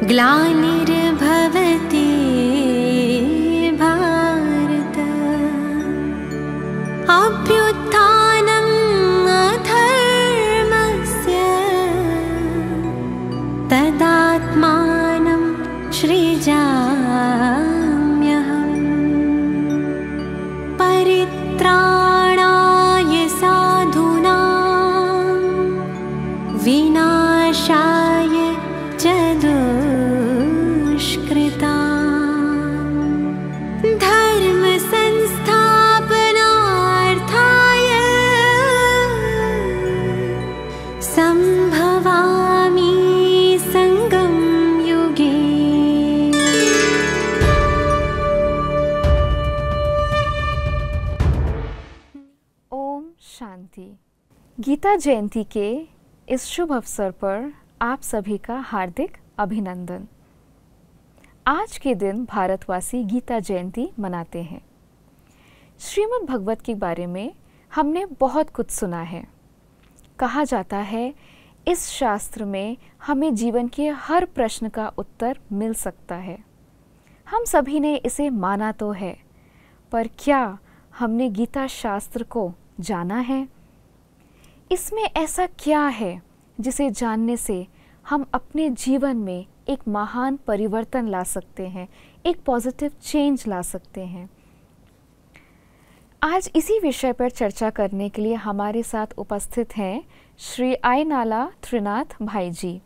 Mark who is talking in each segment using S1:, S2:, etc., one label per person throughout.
S1: ग्लानिर्भवति भारत अभ्युत्थानम् अधर्मस्य तदात्मानं सृजाम्यहम् परित्राणाय साधूनां विनाशाय च दुष्कृतां धर्म संस्थापनार्थाय संभवामि संगम युगे।
S2: ओम शांति। गीता जयंती के इस शुभ अवसर पर आप सभी का हार्दिक अभिनंदन। आज के दिन भारतवासी गीता जयंती मनाते हैं। श्रीमद् भगवत के बारे में हमने बहुत कुछ सुना है। कहा जाता है इस शास्त्र में हमें जीवन के हर प्रश्न का उत्तर मिल सकता है। हम सभी ने इसे माना तो है, पर क्या हमने गीता शास्त्र को जाना है? इसमें ऐसा क्या है जिसे जानने से हम अपने जीवन में एक महान परिवर्तन ला सकते हैं, एक पॉजिटिव चेंज ला सकते हैं? आज इसी विषय पर चर्चा करने के लिए हमारे साथ उपस्थित हैं श्री आयनाला त्रिनाथ भाई ji.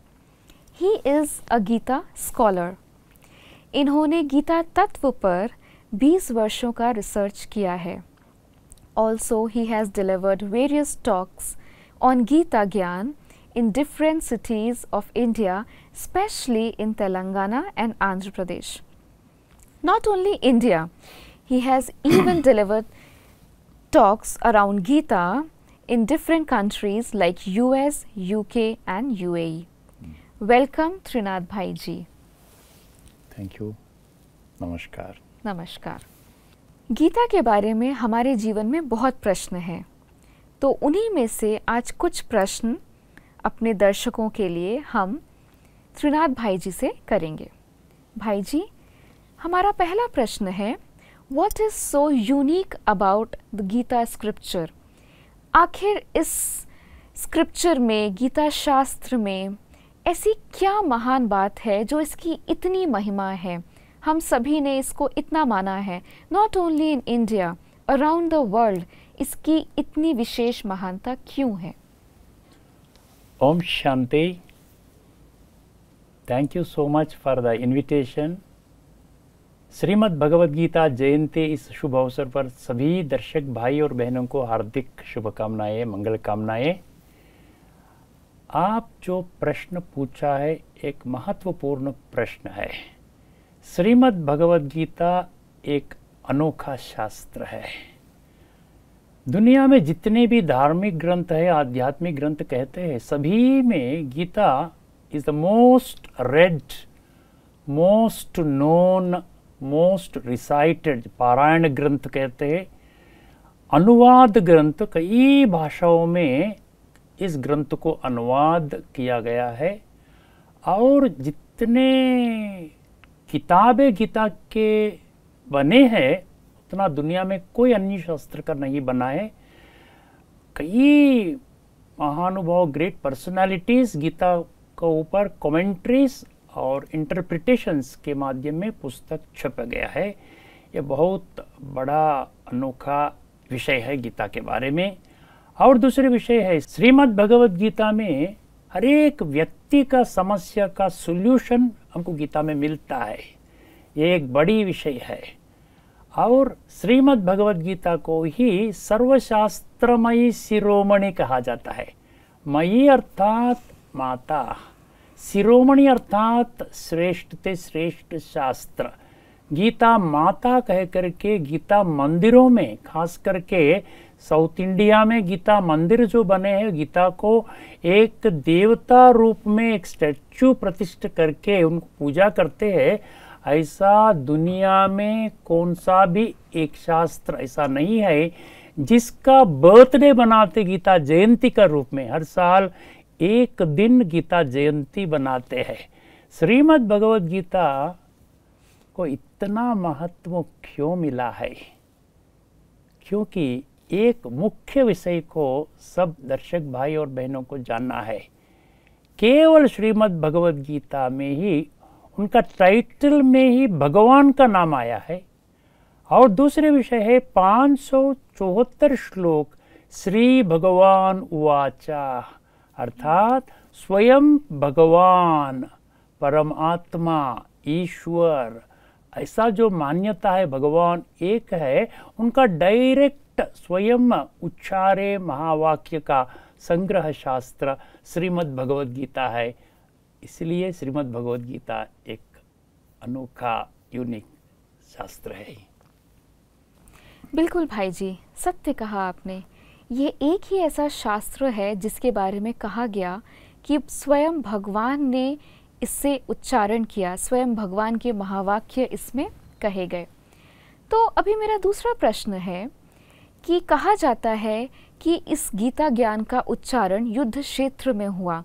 S2: He is a Gita scholar. इन्होंने गीता तत्व पर 20 वर्षों का रिसर्च किया है। Also he has delivered various talks on Gita Gyan in different cities of India, especially in Telangana and Andhra Pradesh. Not only India, he has even delivered talks around Gita in different countries like US, UK and UAE. Welcome Trinath Bhai ji.
S3: Thank you. नमस्कार।
S2: नमस्कार। गीता के बारे में हमारे जीवन में बहुत प्रश्न हैं, तो उन्हीं में से आज कुछ प्रश्न अपने दर्शकों के लिए हम त्रिनाथ भाई जी से करेंगे। भाई जी, हमारा पहला प्रश्न है, what is so unique about the Gita scripture? आखिर इस स्क्रिप्चर में, गीता शास्त्र में ऐसी क्या महान बात है जो इसकी इतनी महिमा है? हम सभी ने इसको इतना माना है, not only in India, around the world इसकी इतनी विशेष महानता क्यों है?
S3: ओम शांति। Thank you so much for the invitation. Shrimad Bhagavad Gita Jayanti इस शुभ अवसर पर सभी दर्शक भाई और बहनों को हार्दिक शुभकामनाएं, मंगल कामनाएं। आप जो प्रश्न पूछा है एक महत्वपूर्ण प्रश्न है। श्रीमद् भगवद गीता एक अनोखा शास्त्र है। दुनिया में जितने भी धार्मिक ग्रंथ है, आध्यात्मिक ग्रंथ कहते हैं, सभी में Gita is the most read, most known, most recited, पारायण ग्रंथ कहते हैं, अनुवाद ग्रंथ। कई भाषाओं में इस ग्रंथ को अनुवाद किया गया है और जितने किताबें गीता के बने हैं उतना दुनिया में कोई अन्य शास्त्र का नहीं बना है। कई महानुभाव, ग्रेट पर्सनालिटीज़ गीता के ऊपर कमेंट्रीज और इंटरप्रिटेशंस के माध्यम में पुस्तक छप गया है। ये बहुत बड़ा अनोखा विषय है गीता के बारे में। और दूसरे विषय है, श्रीमद् भगवद गीता में हर एक व्यक्ति का समस्या का सॉल्यूशन हमको गीता में मिलता है। ये एक बड़ी विषय है। और श्रीमद् भगवद गीता को ही सर्वशास्त्रमयी शिरोमणि कहा जाता है। मयी अर्थात माता, शिरोमणि अर्थात श्रेष्ठ ते श्रेष्ठ शास्त्र। गीता माता कह करके गीता मंदिरों में, खास करके साउथ इंडिया में गीता मंदिर जो बने हैं, गीता को एक देवता रूप में एक स्टैचू प्रतिष्ठित करके उनको पूजा करते हैं। ऐसा दुनिया में कौन सा भी एक शास्त्र ऐसा नहीं है जिसका बर्थडे बनाते गीता जयंती का रूप में। हर साल एक दिन गीता जयंती बनाते हैं। श्रीमद् भगवद गीता को इतना महत्व क्यों मिला है? क्योंकि एक मुख्य विषय को सब दर्शक भाई और बहनों को जानना है। केवल श्रीमद् भगवद गीता में ही उनका टाइटल में ही भगवान का नाम आया है। और दूसरे विषय है 574 श्लोक श्री भगवान उवाचा, अर्थात स्वयं भगवान परमात्मा ईश्वर, ऐसा जो मान्यता है भगवान एक है, उनका डायरेक्ट स्वयं उच्चारे महावाक्य का संग्रह शास्त्र श्रीमद् भगवद गीता है। इसलिए श्रीमद् भगवद गीता एक अनोखा यूनिक शास्त्र है।
S2: बिल्कुल भाई जी, सत्य कहा आपने। ये एक ही ऐसा शास्त्र है जिसके बारे में कहा गया कि स्वयं भगवान ने इससे उच्चारण किया, स्वयं भगवान के महावाक्य इसमें कहे गए। तो अभी मेरा दूसरा प्रश्न है कि कहा जाता है कि इस गीता ज्ञान का उच्चारण युद्ध क्षेत्र में हुआ,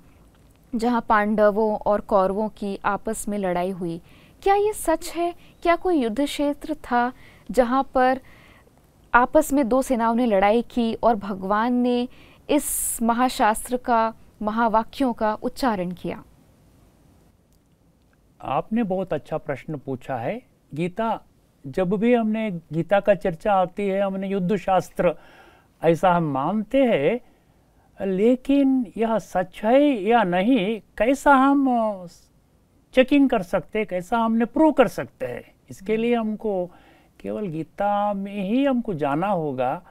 S2: जहाँ पांडवों और कौरवों की आपस में लड़ाई हुई। क्या ये सच है? क्या कोई युद्ध क्षेत्र था जहाँ पर आपस में दो सेनाओं ने लड़ाई की और भगवान ने इस महाशास्त्र का, महावाक्यों का उच्चारण किया?
S3: आपने बहुत अच्छा प्रश्न पूछा है। गीता, जब भी हमने गीता का चर्चा आती है, हमने युद्ध शास्त्र ऐसा हम मानते हैं, लेकिन यह सच है या नहीं, कैसा हम चेकिंग कर सकते हैं, कैसा हमने प्रूव कर सकते हैं? इसके लिए हमको केवल गीता में ही हमको जाना होगा।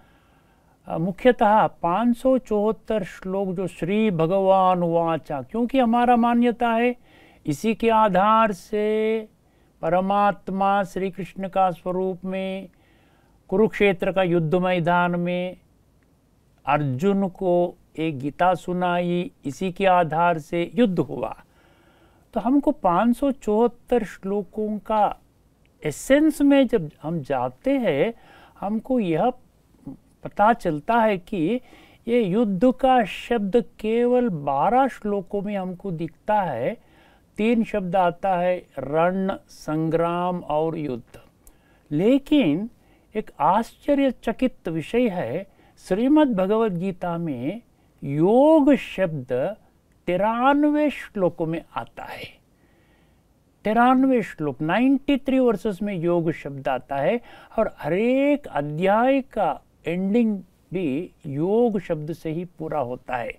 S3: मुख्यतः 574 श्लोक जो श्री भगवान वाचा, क्योंकि हमारा मान्यता है इसी के आधार से परमात्मा श्री कृष्ण का स्वरूप में कुरुक्षेत्र का युद्ध मैदान में अर्जुन को एक गीता सुनाई, इसी के आधार से युद्ध हुआ। तो हमको 574 श्लोकों का एसेंस में जब हम जाते हैं, हमको यह पता चलता है कि ये युद्ध का शब्द केवल 12 श्लोकों में हमको दिखता है। 3 शब्द आता है, रण, संग्राम और युद्ध। लेकिन एक आश्चर्यचकित विषय है, श्रीमद् भगवद गीता में योग शब्द 93 श्लोकों में आता है। 93 श्लोक, 93 वर्सेस में योग शब्द आता है। और हर एक अध्याय का एंडिंग भी योग शब्द से ही पूरा होता है।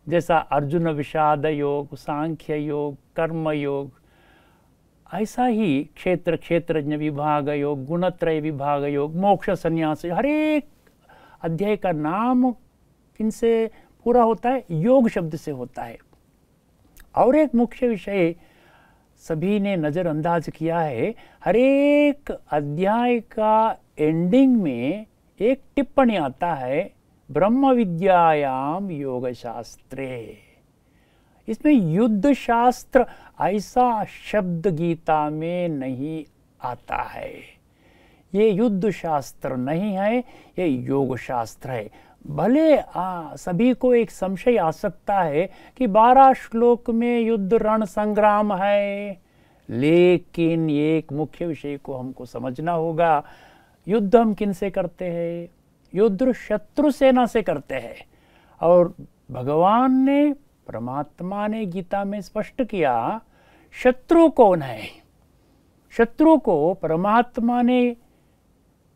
S3: जैसा अर्जुन विषाद योग, सांख्य योग, कर्म योग, ऐसा ही क्षेत्र क्षेत्रज्ञ विभाग योग, गुणत्रय विभाग योग, मोक्ष संन्यास, हर एक अध्याय का नाम किनसे पूरा होता है? योग शब्द से होता है। और एक मुख्य विषय सभी ने नज़रअंदाज किया है, हर एक अध्याय का एंडिंग में एक टिप्पणी आता है, ब्रह्म विद्यायाम योग शास्त्रे। इसमें युद्ध शास्त्र ऐसा शब्द गीता में नहीं आता है। ये युद्ध शास्त्र नहीं है, ये योग शास्त्र है। भले सभी को एक संशय आ सकता है कि 12 श्लोक में युद्ध रण संग्राम है, लेकिन एक मुख्य विषय को हमको समझना होगा। युद्ध हम किन से करते हैं? युद्ध शत्रु सेना से करते हैं। और भगवान ने, परमात्मा ने गीता में स्पष्ट किया, शत्रु कौन है? शत्रु को परमात्मा ने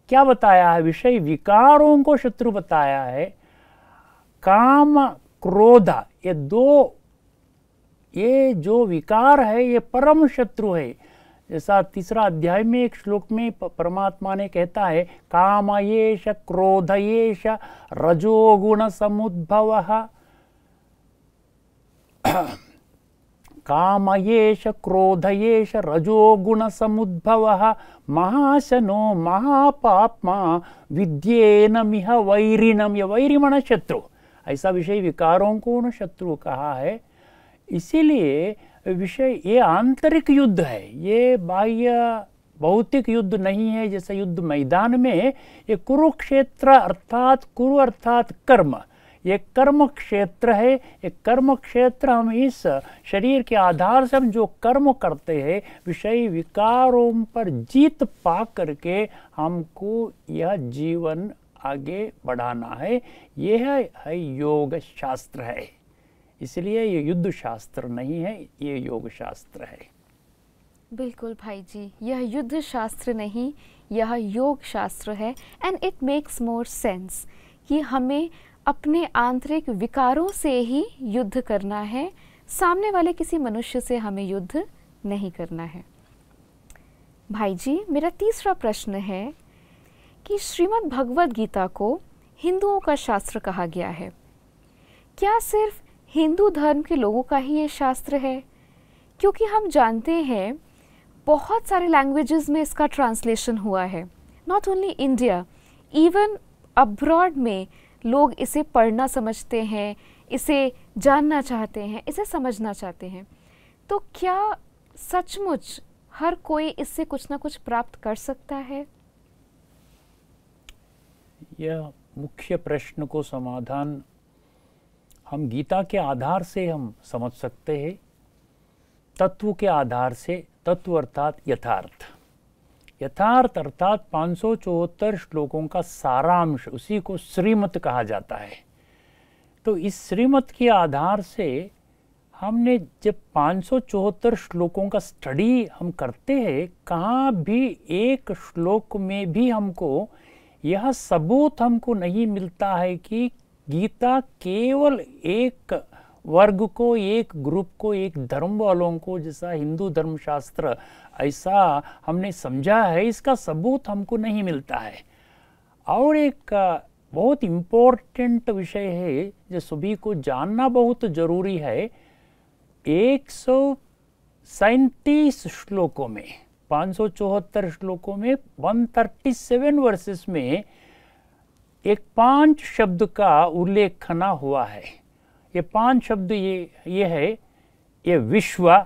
S3: क्या बताया है? विषय विकारों को शत्रु बताया है। काम, क्रोध, ये जो विकार है, ये परम शत्रु है। जैसा 3 अध्याय में एक श्लोक में परमात्मा ने कहता है, कामयेश क्रोधयेश रजोगुण समुद्भवः, कामयेश क्रोधयेश रजोगुण समुद्भवः महाशनो महापाप्मा विद्येनमिह वैरिणम। ये वैरिमण शत्रु, ऐसा विषय विकारों को न शत्रु कहा है। इसीलिए विषय ये आंतरिक युद्ध है, ये बाह्य भौतिक युद्ध नहीं है। जैसे युद्ध मैदान में ये कुरुक्षेत्र अर्थात कुरु अर्थात कर्म, ये कर्म क्षेत्र है। ये कर्म क्षेत्र, हम इस शरीर के आधार से हम जो कर्म करते हैं, विषय विकारों पर जीत पा करके हमको यह जीवन आगे बढ़ाना है। यह है योग शास्त्र है। इसलिए ये युद्ध शास्त्र नहीं है, ये योग शास्त्र है।
S2: बिल्कुल भाई जी, यह युद्ध शास्त्र नहीं, यह योग शास्त्र है। And it makes more sense कि हमें अपने आंतरिक विकारों से ही युद्ध करना है, सामने वाले किसी मनुष्य से हमें युद्ध नहीं करना है। भाई जी, मेरा तीसरा प्रश्न है कि श्रीमद् भगवद गीता को हिंदुओं का शास्त्र कहा गया है। क्या सिर्फ हिंदू धर्म के लोगों का ही ये शास्त्र है? क्योंकि हम जानते हैं बहुत सारे लैंग्वेजेस में इसका ट्रांसलेशन हुआ है। Not only India, even abroad में लोग इसे पढ़ना समझते हैं, इसे जानना चाहते हैं, इसे समझना चाहते हैं। तो क्या सचमुच हर कोई इससे कुछ ना कुछ प्राप्त कर सकता है?
S3: यह मुख्य प्रश्न को समाधान हम गीता के आधार से हम समझ सकते हैं। तत्व के आधार से, तत्व अर्थात यथार्थ, यथार्थ अर्थात 574 श्लोकों का सारांश, उसी को श्रीमत कहा जाता है। तो इस श्रीमत के आधार से हमने जब 574 श्लोकों का स्टडी हम करते हैं, कहाँ भी एक श्लोक में भी हमको यह सबूत हमको नहीं मिलता है कि गीता केवल एक वर्ग को, एक ग्रुप को, एक धर्म वालों को, जैसा हिंदू धर्मशास्त्र ऐसा हमने समझा है, इसका सबूत हमको नहीं मिलता है। और एक बहुत इम्पोर्टेंट विषय है जो सभी को जानना बहुत जरूरी है। 137 श्लोकों में, 574 श्लोकों में 137 वर्सेस में एक 5 शब्द का उल्लेखना हुआ है। ये 5 शब्द ये है, ये विश्व,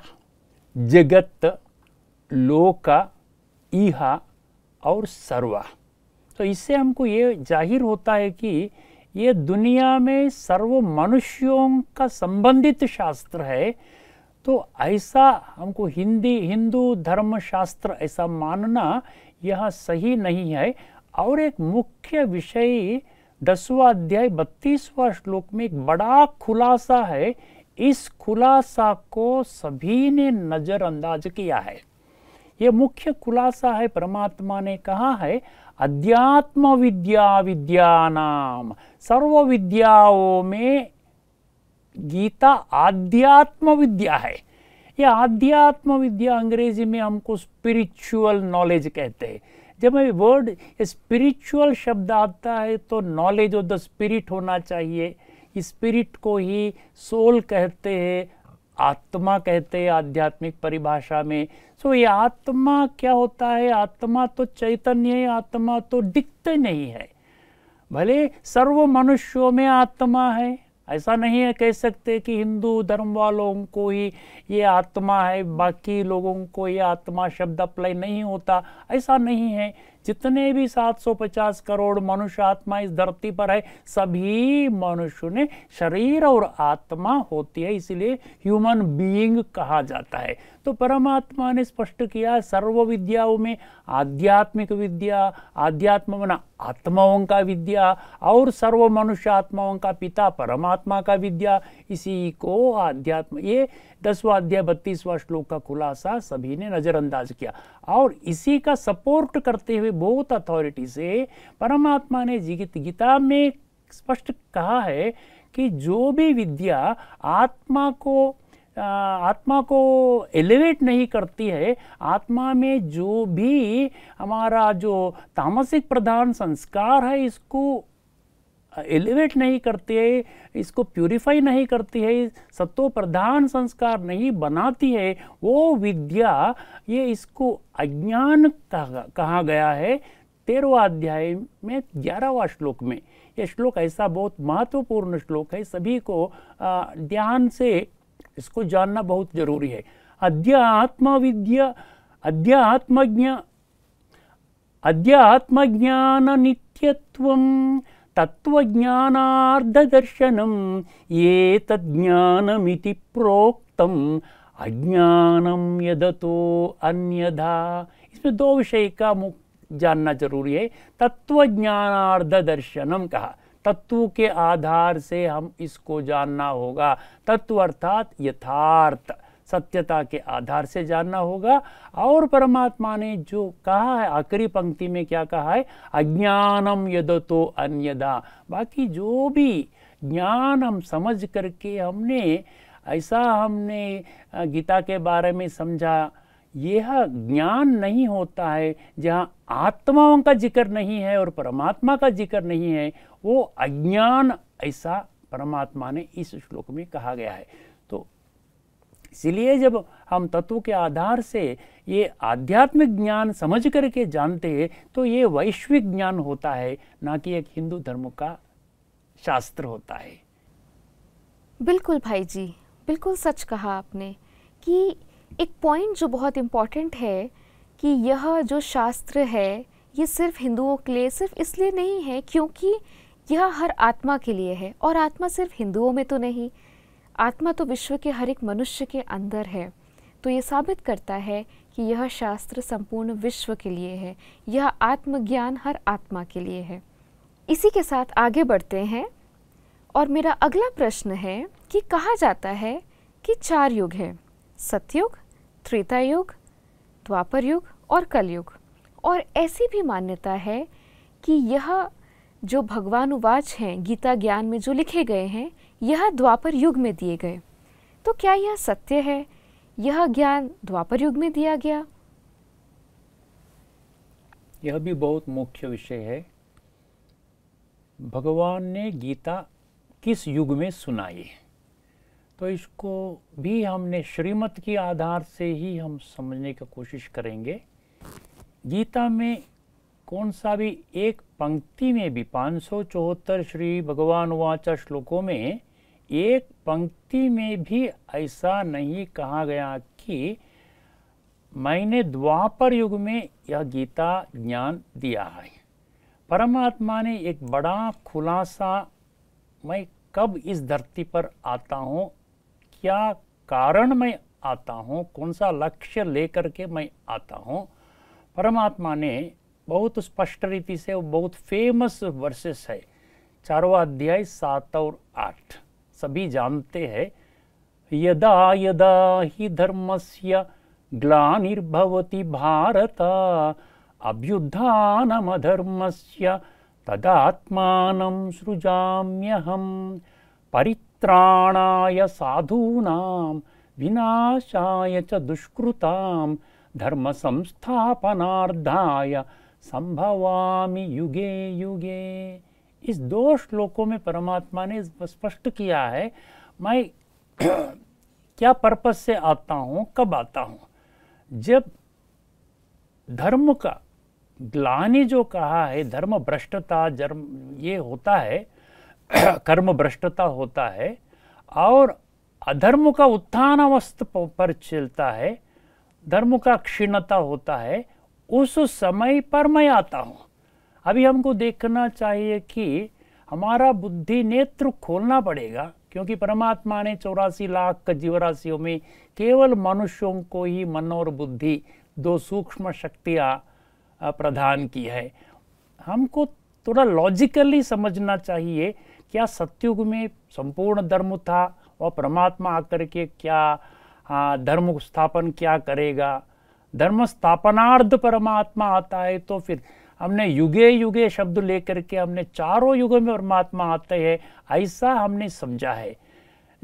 S3: जगत, लोक, इहा और सर्व। तो इससे हमको ये जाहिर होता है कि ये दुनिया में सर्व मनुष्यों का संबंधित शास्त्र है। तो ऐसा हमको हिंदू धर्मशास्त्र ऐसा मानना यह सही नहीं है। और एक मुख्य विषय 10वां अध्याय 32वां श्लोक में एक बड़ा खुलासा है। इस खुलासा को सभी ने नजरअंदाज किया है। ये मुख्य खुलासा है, परमात्मा ने कहा है, अध्यात्म विद्या विद्यानाम, सर्व विद्याओं में गीता आध्यात्म विद्या है। ये आध्यात्म विद्या अंग्रेजी में हमको स्पिरिचुअल नॉलेज कहते हैं। जब ये वर्ड स्पिरिचुअल शब्द आता है तो नॉलेज ऑफ द स्पिरिट होना चाहिए। स्पिरिट को ही सोल कहते हैं, आत्मा कहते हैं आध्यात्मिक परिभाषा में। सो ये आत्मा क्या होता है? आत्मा तो चैतन्य है, आत्मा तो दिखते नहीं है। भले सर्व मनुष्यों में आत्मा है, ऐसा नहीं है कह सकते कि हिंदू धर्म वालों को ही ये आत्मा है, बाकी लोगों को ये आत्मा शब्द अप्लाई नहीं होता, ऐसा नहीं है। जितने भी 750 करोड़ मनुष्य आत्मा इस धरती पर है, सभी मनुष्य ने शरीर और आत्मा होती है, इसलिए ह्यूमन बीइंग कहा जाता है। तो परमात्मा ने स्पष्ट किया, सर्व विद्याओं में आध्यात्मिक विद्या, अध्यात्म बना आत्माओं का विद्या, और सर्व मनुष्य आत्माओं का पिता परमात्मा का विद्या, इसी को आध्यात्म। ये 10वां अध्याय 32वां श्लोक का खुलासा सभी ने नजरअंदाज किया। और इसी का सपोर्ट करते हुए बहुत अथॉरिटी से परमात्मा ने गीता में स्पष्ट कहा है कि जो भी विद्या आत्मा को एलिवेट नहीं करती है, आत्मा में जो भी हमारा जो तामसिक प्रधान संस्कार है इसको एलिवेट नहीं करती है, इसको प्यूरिफाई नहीं करती है, सत्व प्रधान संस्कार नहीं बनाती है, वो विद्या, ये इसको अज्ञान कहा गया है। 13वां अध्याय में 11वां श्लोक में। यह श्लोक ऐसा बहुत महत्वपूर्ण श्लोक है, सभी को ध्यान से इसको जानना बहुत जरूरी है। अध्यात्म ज्ञान नित्यत्वं तत्वज्ञानार्धदर्शनम ये तज्ज्ञानमिति प्रोक्तम अज्ञानम यदतो अन्यथा। इसमें दो विषय का जानना जरूरी है। तत्वज्ञानार्धदर्शनम कहा, तत्व के आधार से हम इसको जानना होगा। तत्व अर्थात यथार्थ, सत्यता के आधार से जानना होगा। और परमात्मा ने जो कहा है आखिरी पंक्ति में क्या कहा है, अज्ञानम यदतो अन्यदा। बाकी जो भी ज्ञान हम समझ करके हमने गीता के बारे में समझा, यह ज्ञान नहीं होता है जहाँ आत्माओं का जिक्र नहीं है और परमात्मा का जिक्र नहीं है, वो अज्ञान ऐसा परमात्मा ने इस श्लोक में कहा गया है। तो इसलिए जब हम तत्व के आधार से ये आध्यात्मिक ज्ञान समझ करके जानते हैं तो ये वैश्विक ज्ञान होता है, ना कि एक हिंदू धर्म का शास्त्र होता है।
S2: बिल्कुल भाई जी, बिल्कुल सच कहा आपने कि एक पॉइंट जो बहुत इम्पॉर्टेंट है कि यह जो शास्त्र है ये सिर्फ हिंदुओं के लिए सिर्फ इसलिए नहीं है क्योंकि यह हर आत्मा के लिए है, और आत्मा सिर्फ हिंदुओं में तो नहीं, आत्मा तो विश्व के हर एक मनुष्य के अंदर है। तो ये साबित करता है कि यह शास्त्र संपूर्ण विश्व के लिए है, यह आत्मज्ञान हर आत्मा के लिए है। इसी के साथ आगे बढ़ते हैं और मेरा अगला प्रश्न है कि कहा जाता है कि 4 युग हैं, सतयुग, त्रेता युग, द्वापर युग और कलयुग, और ऐसी भी मान्यता है कि यह जो भगवानुवाच हैं गीता ज्ञान में जो लिखे गए हैं यह द्वापर युग में दिए गए। तो क्या यह सत्य है, यह ज्ञान द्वापर युग में दिया गया?
S3: यह भी बहुत मुख्य विषय है। भगवान ने गीता किस युग में सुनाई, तो इसको भी हमने श्रीमत के आधार से ही हम समझने की कोशिश करेंगे। गीता में कौन सा भी एक पंक्ति में भी 574 श्री भगवान वाचा श्लोकों में एक पंक्ति में भी ऐसा नहीं कहा गया कि मैंने द्वापर युग में यह गीता ज्ञान दिया है। परमात्मा ने एक बड़ा खुलासा, मैं कब इस धरती पर आता हूँ, क्या कारण मैं आता हूँ, कौन सा लक्ष्य लेकर के मैं आता हूँ, परमात्मा ने बहुत स्पष्ट रीति से, वो बहुत फेमस वर्सेस है, 4वां अध्याय 7 और 8 सभी जानते हैं। यदा यदा हि धर्मस्य ग्लानिर्भवति भारत अभ्युत्थानमधर्मस्य तदात्मानं सृजाम्यहं परित्राणाय साधूनां विनाशाय च दुष्कृतां धर्म संस्थापनार्थाय संभवामि युगे युगे। इस 2 श्लोकों में परमात्मा ने स्पष्ट किया है मैं क्या पर्पस से आता हूँ, कब आता हूँ। जब धर्म का ग्लानि जो कहा है, धर्म भ्रष्टता ये होता है, कर्म भ्रष्टता होता है और अधर्म का उत्थान अवस्था पर चलता है, धर्म का क्षीणता होता है, उस समय पर मैं आता हूँ। अभी हमको देखना चाहिए कि हमारा बुद्धि नेत्र खोलना पड़ेगा, क्योंकि परमात्मा ने 84 लाख जीवराशियों में केवल मनुष्यों को ही मन और बुद्धि 2 सूक्ष्म शक्तियाँ प्रदान की है। हमको थोड़ा लॉजिकली समझना चाहिए, क्या सतयुग में संपूर्ण धर्म था और परमात्मा आकर के क्या धर्म स्थापन क्या करेगा, धर्म स्थापनार्थ परमात्मा आता है। तो फिर हमने युगे युगे शब्द लेकर के हमने 4 युगों में परमात्मा आते हैं, ऐसा हमने समझा है।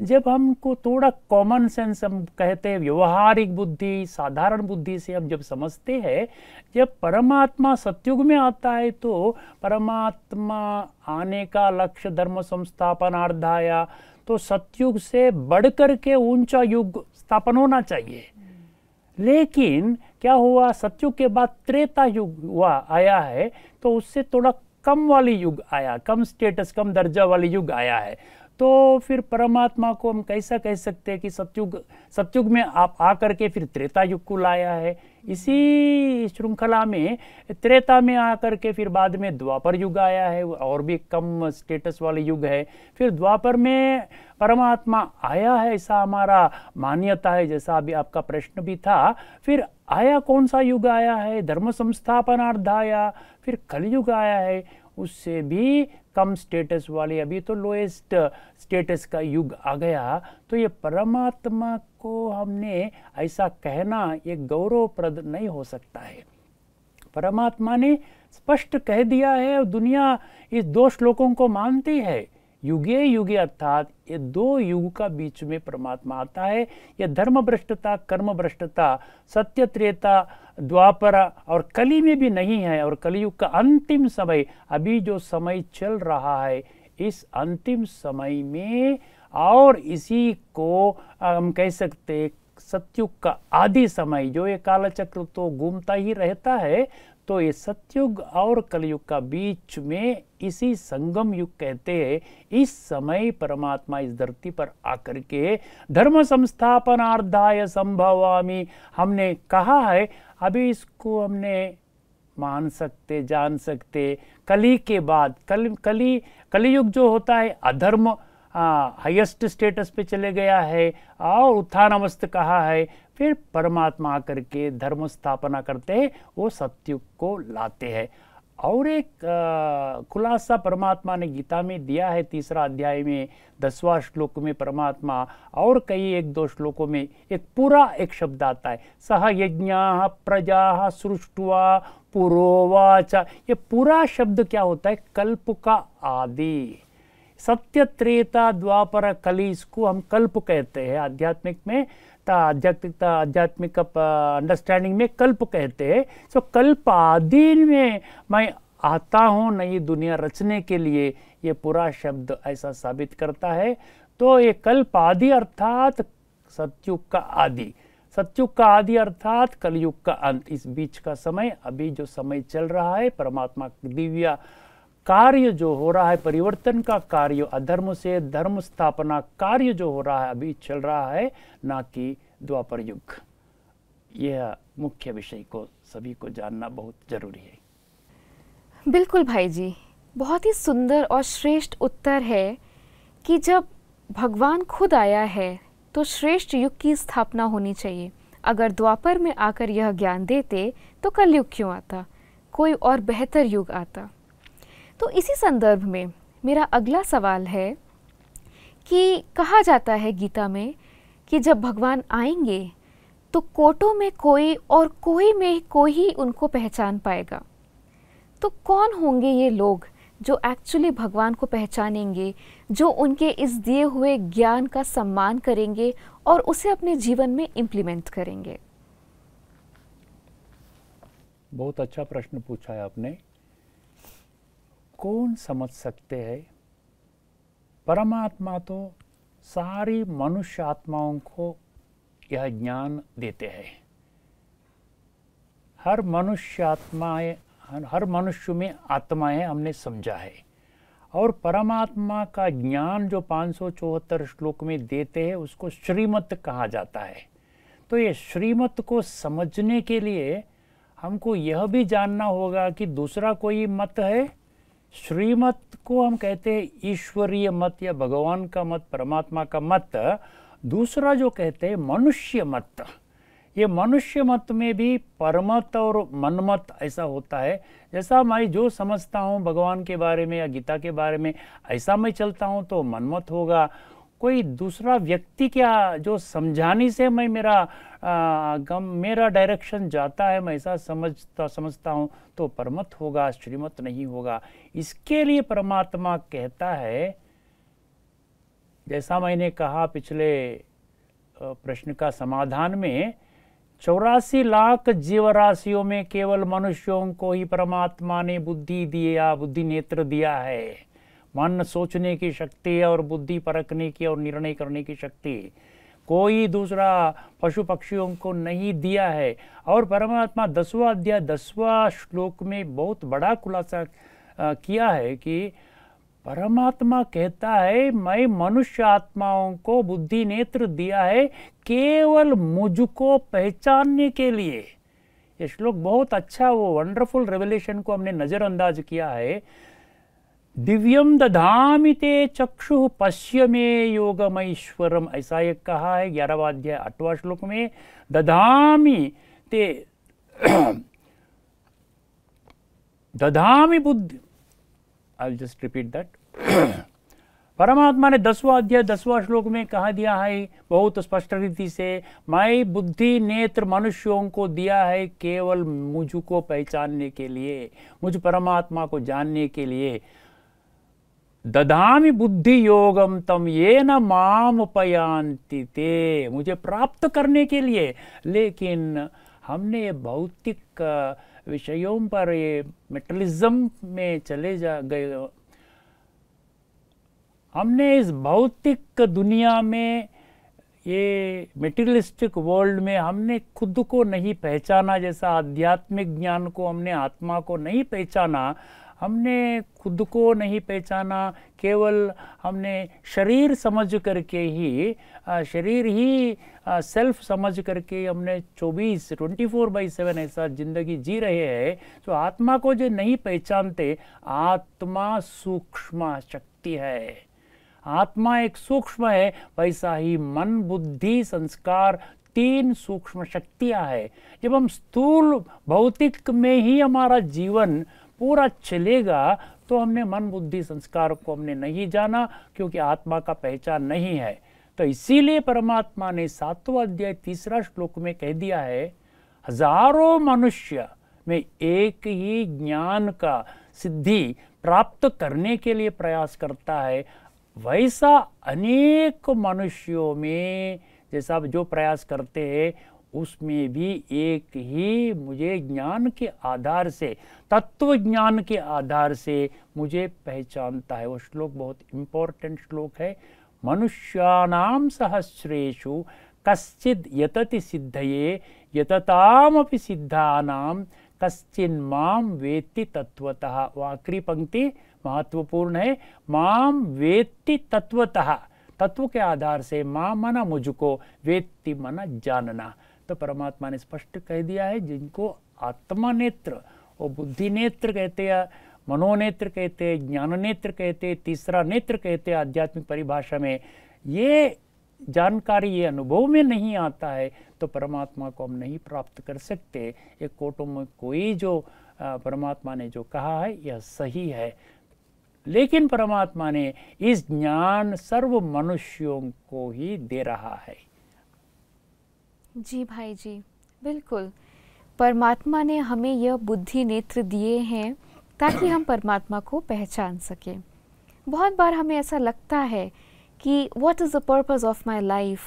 S3: जब हमको थोड़ा कॉमन सेंस हम कहते हैं, व्यवहारिक बुद्धि, साधारण बुद्धि से हम जब समझते हैं, जब परमात्मा सतयुग में आता है तो परमात्मा आने का लक्ष्य धर्म संस्थापनार्थाय, तो सतयुग से बढ़कर के ऊंचा युग स्थापन होना चाहिए। लेकिन क्या हुआ, सतयुग के बाद त्रेता युग हुआ आया है, तो उससे थोड़ा कम वाली युग आया, कम स्टेटस कम दर्जा वाली युग आया है। तो फिर परमात्मा को हम कैसा कह सकते हैं कि सतयुग में आप आकर के फिर त्रेता युग को लाया है। इसी श्रृंखला में त्रेता में आकर के फिर बाद में द्वापर युग आया है, और भी कम स्टेटस वाले युग है। फिर द्वापर में परमात्मा आया है, ऐसा हमारा मान्यता है, जैसा अभी आपका प्रश्न भी था। फिर आया कौन सा युग आया है? धर्म संस्थापनार्थ आया, फिर कलयुग आया है, उससे भी कम स्टेटस वाले, अभी तो लोएस्ट स्टेटस का युग आ गया। तो ये परमात्मा को हमने ऐसा कहना ये गौरवप्रद नहीं हो सकता है। परमात्मा ने स्पष्ट कह दिया है और दुनिया इस दो श्लोकों को मानती है। युगे युगे अर्थात ये दो युग का बीच में परमात्मा आता है। ये धर्म भ्रष्टता, कर्म भ्रष्टता, सत्य त्रेता, द्वापर और कली में भी नहीं है। और कलयुग का अंतिम समय, अभी जो समय चल रहा है, इस अंतिम समय में, और इसी को हम कह सकते सतयुग का आदि समय, जो ये कालचक्र तो घूमता ही रहता है। तो ये सतयुग और कलयुग का बीच में इसी संगम युग कहते हैं। इस समय परमात्मा इस धरती पर आकर के धर्म संस्थापनार्थाय संभवामि हमने कहा है। अभी इसको हमने मान सकते, जान सकते। कली के बाद कलियुग जो होता है अधर्म हाईएस्ट स्टेटस पे चले गया है और उत्थान अवस्थ कहा है। फिर परमात्मा आकर के धर्म स्थापना करते हैं, वो सतयुग को लाते हैं। और एक खुलासा परमात्मा ने गीता में दिया है, 3 अध्याय में 10वां श्लोक में परमात्मा, और कई 1-2 श्लोकों में एक पूरा एक शब्द आता है, सह यज्ञाः प्रजाः सृष्ट्वा पुरोवाच। ये पूरा शब्द क्या होता है? कल्प का आदि। सत्य त्रेता द्वापर कली, इसको हम कल्प कहते हैं। आध्यात्मिक में आध्यात्मिक अंडरस्टैंडिंग में कल्प कहते हैं। सो कल्प आदि में मैं आता हूँ नई दुनिया रचने के लिए, ये पूरा शब्द ऐसा साबित करता है। तो ये कल्प आदि अर्थात सतयुग का आदि, सतयुग का आदि अर्थात कलयुग का अंत। इस बीच का समय, अभी जो समय चल रहा है, परमात्मा दिव्य कार्य जो हो रहा है, परिवर्तन का कार्य, अधर्म से धर्म स्थापना कार्य जो हो रहा है, अभी चल रहा है, ना कि द्वापर युग। यह मुख्य विषय को सभी को जानना बहुत जरूरी है।
S2: बिल्कुल भाई जी, बहुत ही सुंदर और श्रेष्ठ उत्तर है कि जब भगवान खुद आया है तो श्रेष्ठ युग की स्थापना होनी चाहिए। अगर द्वापर में आकर यह ज्ञान देते तो कलयुग क्यों आता, कोई और बेहतर युग आता। तो इसी संदर्भ में मेरा अगला सवाल है कि कहा जाता है गीता में कि जब भगवान आएंगे तो कोटों में कोई और कोई में कोई ही उनको पहचान पाएगा। तो कौन होंगे ये लोग जो एक्चुअली भगवान को पहचानेंगे, जो उनके इस दिए हुए ज्ञान का सम्मान करेंगे और उसे अपने जीवन में इम्प्लीमेंट करेंगे?
S3: बहुत अच्छा प्रश्न पूछा है आपने। कौन समझ सकते हैं? परमात्मा तो सारी मनुष्य आत्माओं को यह ज्ञान देते हैं। हर मनुष्य आत्माएं, हर मनुष्य में आत्माएं हमने समझा है। और परमात्मा का ज्ञान जो 574 श्लोक में देते हैं, उसको श्रीमत कहा जाता है। तो ये श्रीमत को समझने के लिए हमको यह भी जानना होगा कि दूसरा कोई मत है। श्रीमत को हम कहते हैं ईश्वरीय मत या भगवान का मत, परमात्मा का मत। दूसरा जो कहते हैं मनुष्य मत। ये मनुष्य मत में भी परमत और मनमत ऐसा होता है। जैसा मैं जो समझता हूँ भगवान के बारे में या गीता के बारे में, ऐसा मैं चलता हूँ तो मनमत होगा। कोई दूसरा व्यक्ति क्या जो समझाने से मैं मेरा डायरेक्शन जाता है, मैं ऐसा समझता हूँ तो परमत होगा, श्रीमत नहीं होगा। इसके लिए परमात्मा कहता है, जैसा मैंने कहा पिछले प्रश्न का समाधान में, 84 लाख जीवराशियों में केवल मनुष्यों को ही परमात्मा ने बुद्धि दिया, बुद्धि नेत्र दिया है। मन सोचने की शक्ति और बुद्धि परखने की और निर्णय करने की शक्ति कोई दूसरा पशु पक्षियों को नहीं दिया है। और परमात्मा 10वां अध्याय 10वां श्लोक में बहुत बड़ा खुलासा किया है कि परमात्मा कहता है मैं मनुष्य आत्माओं को बुद्धि नेत्र दिया है केवल मुझको पहचानने के लिए। ये श्लोक बहुत अच्छा, वो वंडरफुल रेवलेशन को हमने नजरअंदाज किया है। दिव्यम दधामि ते चक्षु पश्य में योगमैश्वरम, ऐसा एक कहा है 11वां अध्याय 8वां श्लोक में। दधामि ते दधामि बुद्धि, I will just repeat that. परमात्मा ने 10वां अध्याय 10वां श्लोक में कहा दिया है बहुत स्पष्ट रीति से, मैं बुद्धि नेत्र मनुष्यों को दिया है केवल मुझको पहचानने के लिए, मुझ परमात्मा को जानने के लिए। दधामि बुद्धि योगम तम येन माम उपयान्ति ते, मुझे प्राप्त करने के लिए। लेकिन हमने ये भौतिक विषयों पर, ये मेटलिज्म में चले गए। हमने इस भौतिक दुनिया में, ये मेटीरियलिस्टिक वर्ल्ड में हमने खुद को नहीं पहचाना, जैसा आध्यात्मिक ज्ञान को हमने आत्मा को नहीं पहचाना, हमने खुद को नहीं पहचाना, केवल हमने शरीर समझ करके ही, शरीर ही सेल्फ समझ करके हमने 24/7 ऐसा जिंदगी जी रहे हैं। तो आत्मा को जो नहीं पहचानते, आत्मा सूक्ष्म शक्ति है, आत्मा एक सूक्ष्म है, वैसा ही मन बुद्धि संस्कार 3 सूक्ष्म शक्तियां है। जब हम स्थूल भौतिक में ही हमारा जीवन पूरा चलेगा तो हमने मन बुद्धि संस्कार को हमने नहीं जाना, क्योंकि आत्मा का पहचान नहीं है। तो इसीलिए परमात्मा ने 7वां अध्याय 3रा श्लोक में कह दिया है, हजारों मनुष्य में एक ही ज्ञान का सिद्धि प्राप्त करने के लिए प्रयास करता है, वैसा अनेक मनुष्यों में जैसा जो प्रयास करते हैं उसमें भी एक ही मुझे ज्ञान के आधार से, तत्व ज्ञान के आधार से मुझे पहचानता है। वो श्लोक बहुत इम्पोर्टेंट श्लोक है। मनुष्याणाम सहस्रेषु कश्चिद यतति सिद्धये यततामपि सिद्धानाम कश्चिन माम वेत्ति तत्वतः। वो आखिरी पंक्ति महत्वपूर्ण है, माम वेत्ति तत्वतः, तत्व के आधार से, मां मना मुझको, वेत्ति मना जानना। तो परमात्मा ने स्पष्ट कह दिया है, जिनको आत्मा नेत्र और बुद्धि नेत्र कहते हैं, मनोनेत्र कहते हैं, ज्ञान नेत्र कहते हैं, तीसरा नेत्र कहते हैं आध्यात्मिक परिभाषा में, ये जानकारी ये अनुभव में नहीं आता है तो परमात्मा को हम नहीं प्राप्त कर सकते। एक कोटों में कोई जो परमात्मा ने जो कहा है यह सही है, लेकिन परमात्मा ने इस ज्ञान सर्व मनुष्यों को ही दे रहा है।
S2: जी भाई जी, बिल्कुल। परमात्मा ने हमें यह बुद्धि नेत्र दिए हैं ताकि हम परमात्मा को पहचान सकें। बहुत बार हमें ऐसा लगता है कि what is the purpose of my life,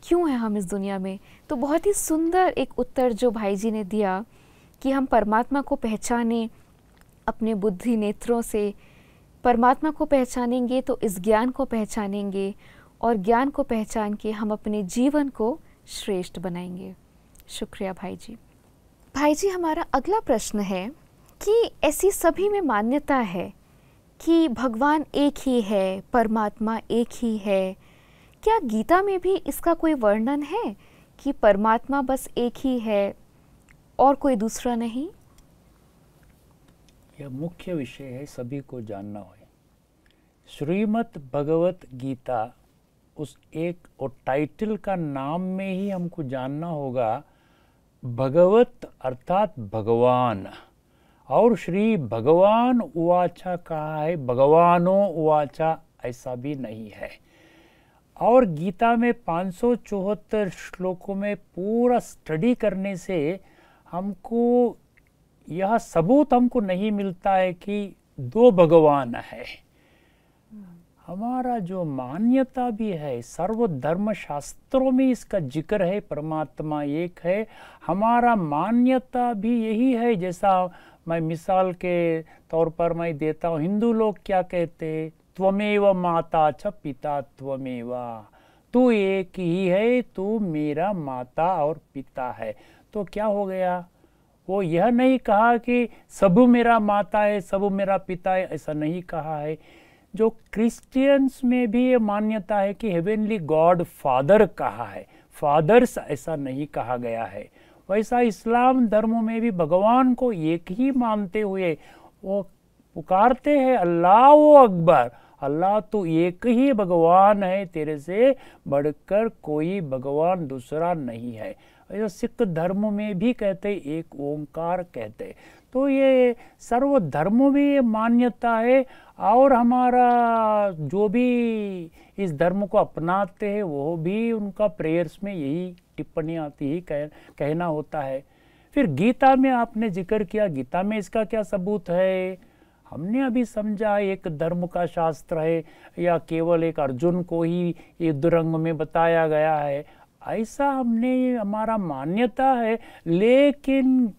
S2: क्यों है हम इस दुनिया में। तो बहुत ही सुंदर एक उत्तर जो भाई जी ने दिया कि हम परमात्मा को पहचानें अपने बुद्धि नेत्रों से। परमात्मा को पहचानेंगे तो इस ज्ञान को पहचानेंगे, और ज्ञान को पहचान के हम अपने जीवन को श्रेष्ठ बनाएंगे। शुक्रिया भाई जी। भाई जी, हमारा अगला प्रश्न है कि ऐसी सभी में मान्यता है कि भगवान एक ही है, परमात्मा एक ही है, क्या गीता में भी इसका कोई वर्णन है कि परमात्मा बस एक ही है और कोई दूसरा नहीं?
S3: यह मुख्य विषय है, सभी को जानना है। श्रीमद् भगवत गीता, उस एक और टाइटल का नाम में ही हमको जानना होगा, भगवत अर्थात भगवान, और श्री भगवान उवाचा कहा है, भगवानो उवाचा ऐसा भी नहीं है। और गीता में 574 श्लोकों में पूरा स्टडी करने से हमको यह सबूत हमको नहीं मिलता है कि 2 भगवान है। हमारा जो मान्यता भी है, सर्व धर्म शास्त्रों में इसका जिक्र है, परमात्मा एक है। हमारा मान्यता भी यही है। जैसा मैं मिसाल के तौर पर मैं देता हूँ, हिंदू लोग क्या कहते हैं, त्वमेव माता च पिता त्वमेव, तू एक ही है, तू मेरा माता और पिता है। तो क्या हो गया, वो यह नहीं कहा कि सब मेरा माता है सब मेरा पिता है, ऐसा नहीं कहा है। जो क्रिश्चियंस में भी ये मान्यता है कि हेवेनली गॉड फादर कहा है, फादर्स ऐसा नहीं कहा गया है, वैसा इस्लाम धर्म में भी भगवान को एक ही मानते हुए वो पुकारते हैं अल्लाह अकबर, अल्लाह तो एक ही भगवान है, तेरे से बढ़कर कोई भगवान दूसरा नहीं है। ऐसा सिख धर्म में भी कहते एक ओंकार कहते। तो ये सर्व धर्मों में ये मान्यता है, और हमारा जो भी इस धर्म को अपनाते हैं वो भी उनका प्रेयर्स में यही टिप्पणी आती ही कहना होता है। फिर गीता में आपने जिक्र किया, गीता में इसका क्या सबूत है? हमने अभी समझा एक धर्म का शास्त्र है या केवल एक अर्जुन को ही युद्ध रंग में बताया गया है, ऐसा हमने हमारा मान्यता है। लेकिन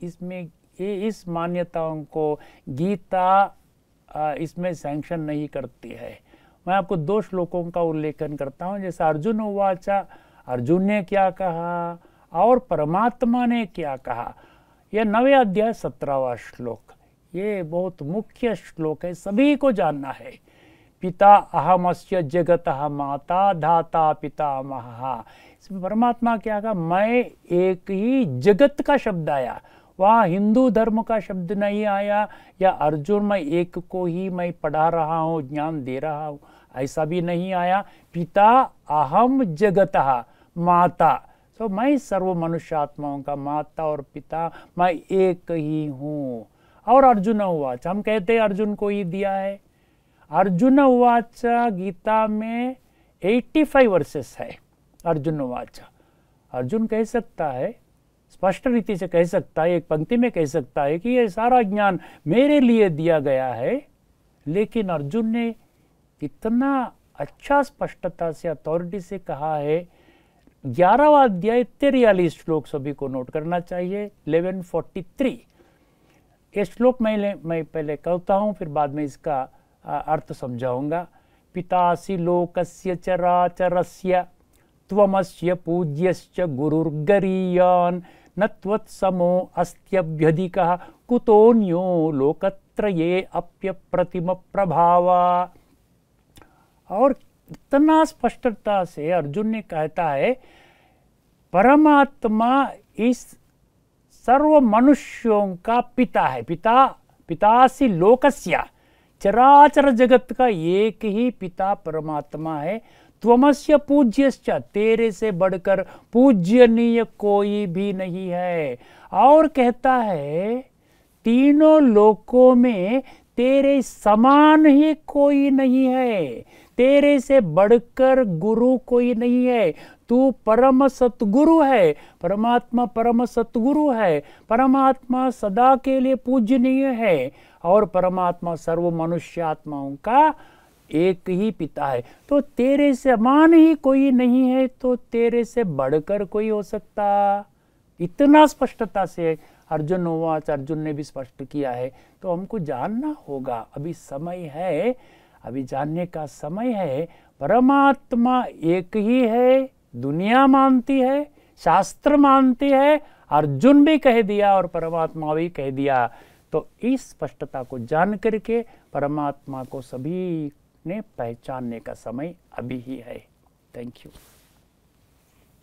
S3: इसमें इस मान्यताओं को गीता इसमें सैंक्शन नहीं करती है। मैं आपको 2 श्लोकों का उल्लेखन करता हूँ, जैसे अर्जुन उवाचा, अर्जुन ने क्या कहा और परमात्मा ने क्या कहा। यह 9वें अध्याय 17वां श्लोक, ये बहुत मुख्य श्लोक है, सभी को जानना है। पिता अहमस्य जगतः माता धाता पितामहः। इसमें परमात्मा क्या कहा? मैं एक ही जगत का शब्द आया, वहाँ हिंदू धर्म का शब्द नहीं आया, या अर्जुन मैं एक को ही मैं पढ़ा रहा हूँ, ज्ञान दे रहा हूँ, ऐसा भी नहीं आया। पिता अहम जगतः माता, तो मैं सर्व मनुष्य आत्माओं का माता और पिता मैं एक ही हूँ। और अर्जुन उवाच, हम कहते हैं अर्जुन को ही दिया है। अर्जुन उवाच गीता में 85 वर्सेस है। अर्जुन उवाच, अर्जुन कह सकता है, स्पष्ट रीति से कह सकता है, एक पंक्ति में कह सकता है कि ये सारा ज्ञान मेरे लिए दिया गया है। लेकिन अर्जुन ने इतना अच्छा स्पष्टता से अथॉरिटी से कहा है। 11वां अध्याय 43 श्लोक सभी को नोट करना चाहिए, 1143। ये श्लोक मैं पहले कहता हूँ, फिर बाद में इसका अर्थ समझाऊंगा। पितासि लोकस्य चराचरस्य त्वमस्य पूज्यश्च गुरुर्गरीयान् न त्वत्समो अस्त्यभ्यधिकः कुतोऽन्यो लोकत्रये अप्यप्रतिम प्रभावा। और इतना स्पष्टता से अर्जुन ने कहता है परमात्मा इस सर्व मनुष्यों का पिता है। पितासि लोकस्य, चराचर जगत का एक ही पिता परमात्मा है। त्वमस्य पूज्यश्च, तेरे से बढ़कर पूज्यनीय कोई भी नहीं है। और कहता है तीनों लोकों में तेरे समान ही कोई नहीं है, तेरे से बढ़कर गुरु कोई नहीं है। तू परम सतगुरु है, परमात्मा परम सतगुरु है, परमात्मा सदा के लिए पूजनीय है, और परमात्मा सर्व मनुष्य आत्माओं का एक ही पिता है। तो तेरे समान ही कोई नहीं है, तो तेरे से बढ़कर कोई हो सकता? इतना स्पष्टता से अर्जुन उवाच, अर्जुन ने भी स्पष्ट किया है। तो हमको जानना होगा, अभी समय है, अभी जानने का समय है। परमात्मा एक ही है, दुनिया मानती है, शास्त्र मानती है, अर्जुन भी कह दिया और परमात्मा भी कह दिया। तो इस स्पष्टता को जान करके परमात्मा को सभी ने पहचानने का समय अभी ही है। Thank you.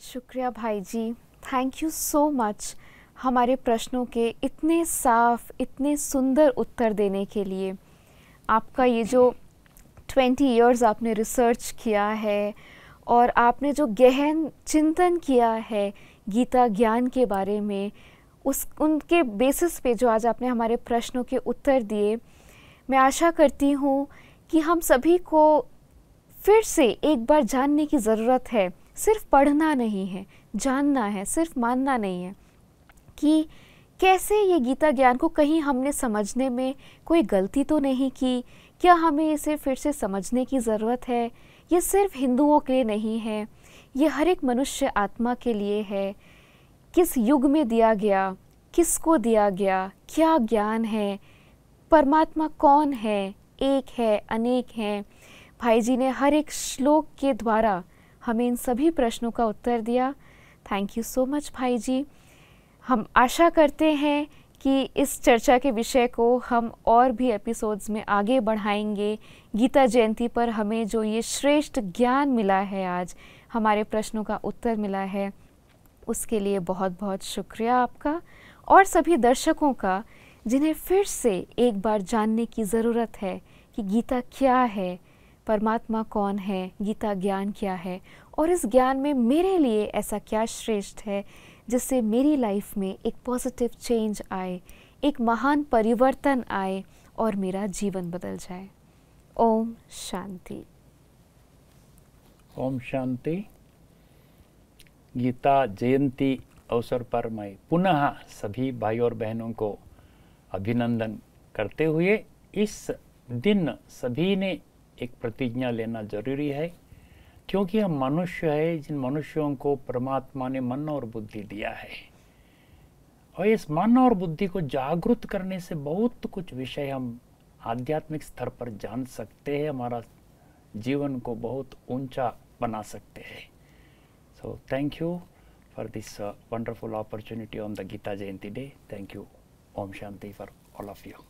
S2: शुक्रिया भाई जी, थैंक यू सो मच हमारे प्रश्नों के इतने साफ, इतने सुंदर उत्तर देने के लिए। आपका ये जो 20 इयर्स आपने रिसर्च किया है और आपने जो गहन चिंतन किया है गीता ज्ञान के बारे में, उनके बेसिस पे जो आज आपने हमारे प्रश्नों के उत्तर दिए, मैं आशा करती हूँ कि हम सभी को फिर से एक बार जानने की ज़रूरत है। सिर्फ पढ़ना नहीं है, जानना है, सिर्फ मानना नहीं है, कि कैसे ये गीता ज्ञान को कहीं हमने समझने में कोई गलती तो नहीं की, क्या हमें इसे फिर से समझने की ज़रूरत है। ये सिर्फ हिंदुओं के लिए नहीं है, ये हर एक मनुष्य आत्मा के लिए है। किस युग में दिया गया, किसको दिया गया, क्या ज्ञान है, परमात्मा कौन है, एक है, अनेक हैं। भाई जी ने हर एक श्लोक के द्वारा हमें इन सभी प्रश्नों का उत्तर दिया। थैंक यू सो मच भाई जी। हम आशा करते हैं कि इस चर्चा के विषय को हम और भी एपिसोड्स में आगे बढ़ाएंगे। गीता जयंती पर हमें जो ये श्रेष्ठ ज्ञान मिला है, आज हमारे प्रश्नों का उत्तर मिला है, उसके लिए बहुत बहुत शुक्रिया आपका और सभी दर्शकों का, जिन्हें फिर से एक बार जानने की ज़रूरत है कि गीता क्या है, परमात्मा कौन है, गीता ज्ञान क्या है और इस ज्ञान में मेरे लिए ऐसा क्या श्रेष्ठ है जिससे मेरी लाइफ में एक पॉजिटिव चेंज आए, एक महान परिवर्तन आए और मेरा जीवन बदल जाए। ओम शांति।
S3: ओम शांति। गीता जयंती अवसर पर मैं पुनः सभी भाई और बहनों को अभिनंदन करते हुए, इस दिन सभी ने एक प्रतिज्ञा लेना जरूरी है, क्योंकि हम मनुष्य है, जिन मनुष्यों को परमात्मा ने मन और बुद्धि दिया है, और इस मन और बुद्धि को जागृत करने से बहुत कुछ विषय हम आध्यात्मिक स्तर पर जान सकते हैं, हमारा जीवन को बहुत ऊंचा बना सकते हैं। So thank you for this wonderful opportunity on the Gita Jayanti day. Thank you. Om Shanti for all of you.